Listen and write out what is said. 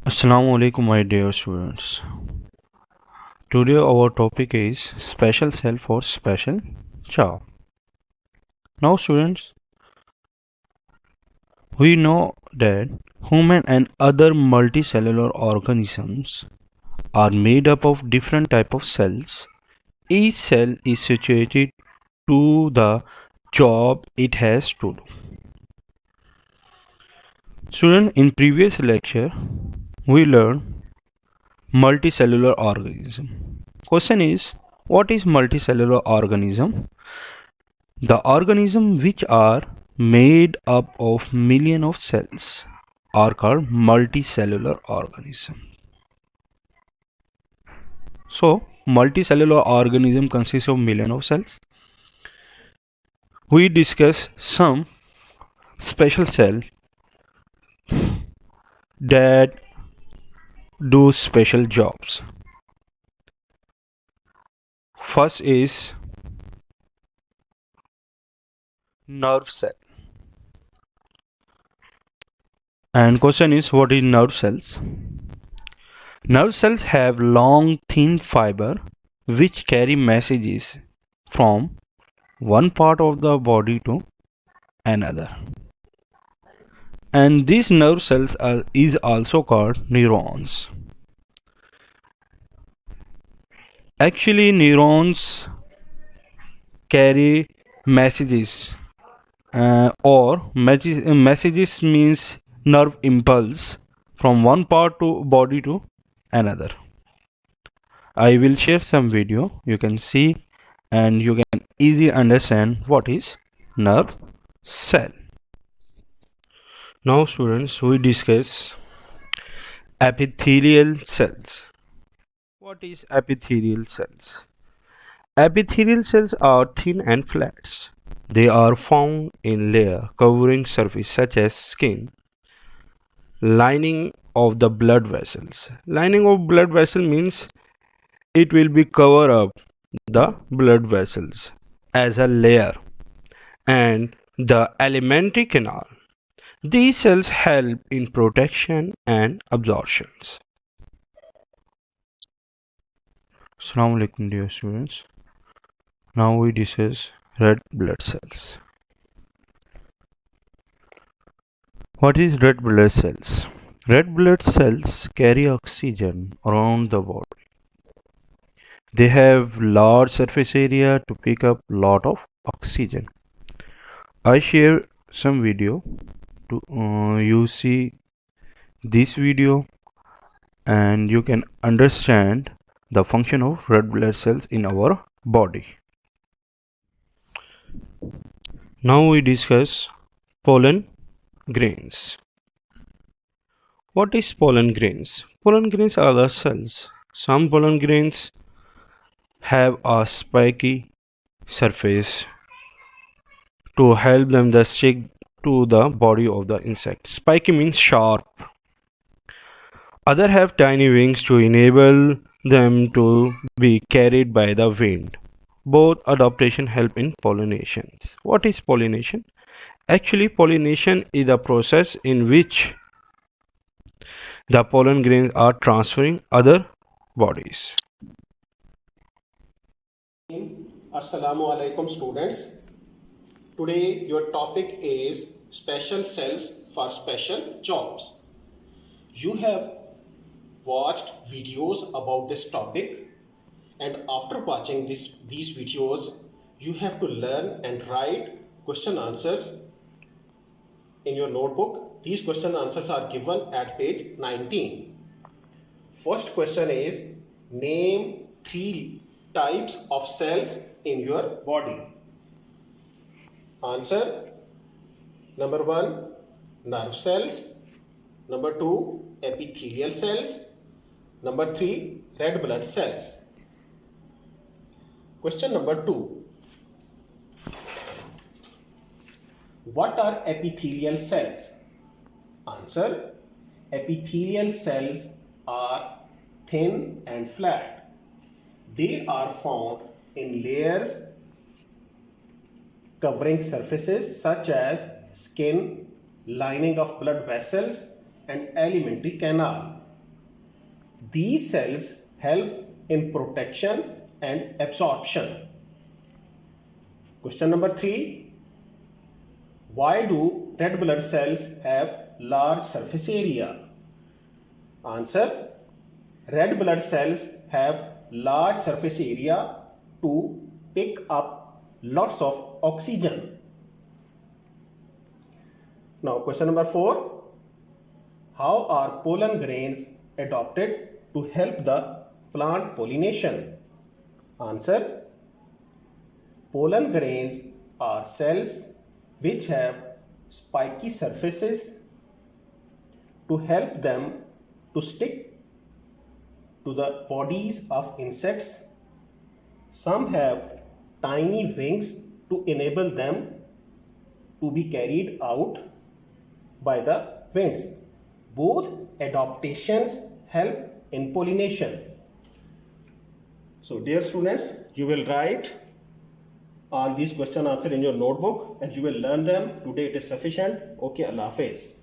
Assalamu alaikum, my dear students. Today our topic is special cell for special job. Now students, we know that human and other multicellular organisms are made up of different type of cells. Each cell is situated to the job it has to do. Student, in previous lecture we learned multicellular organism. Question is, what is multicellular organism? The organisms which are made up of millions of cells are called multicellular organisms. So, multicellular organism consists of millions of cells. We discuss some special cells that do special jobs. First is nerve cell. And question is, what is nerve cells? Nerve cells have long thin fiber which carry messages from one part of the body to another. And these nerve cells is also called neurons. Actually, neurons carry messages messages means nerve impulse from one part to body to another. I will share some video, you can see and you can easily understand what is nerve cell. Now students, we discuss epithelial cells. What is epithelial cells? Epithelial cells are thin and flat. They are found in layer covering surface such as skin, lining of the blood vessels. Lining of blood vessel means it will be cover up the blood vessels as a layer, and the alimentary canal. These cells help in protection and absorptions. Assalamu alaikum dear students. Now we discuss red blood cells. What is red blood cells? Red blood cells carry oxygen around the body. They have large surface area to pick up lot of oxygen. I share some video to you see this video and you can understand the function of red blood cells in our body. Now we discuss pollen grains. What is pollen grains? Pollen grains are the cells. Some pollen grains have a spiky surface to help them to stick to the body of the insect. Spiky means sharp. Other have tiny wings to enable them to be carried by the wind. Both adaptation help in pollination. What is pollination? Actually, pollination is a process in which the pollen grains are transferring other bodies. Assalamu alaikum students. Today your topic is special cells for special jobs. You have watched videos about this topic, and after watching these videos you have to learn and write question answers in your notebook. These question answers are given at page 19. First question is, name 3 types of cells in your body. Answer: number 1, nerve cells; number 2, epithelial cells; number 3, red blood cells. Question number 2. What are epithelial cells? Answer: epithelial cells are thin and flat. They are found in layers covering surfaces such as skin, lining of blood vessels, and alimentary canal. These cells help in protection and absorption. Question number 3. Why do red blood cells have large surface area? Answer. Red blood cells have large surface area to pick up lots of oxygen. Now question number 4. How are pollen grains adopted to help the plant pollination? Answer. Pollen grains are cells which have spiky surfaces to help them to stick to the bodies of insects. Some have tiny wings to enable them to be carried out by the winds. Both adaptations help in pollination. So dear students, you will write all these question answer in your notebook and you will learn them. Today it is sufficient. Okay, Allah Hafiz.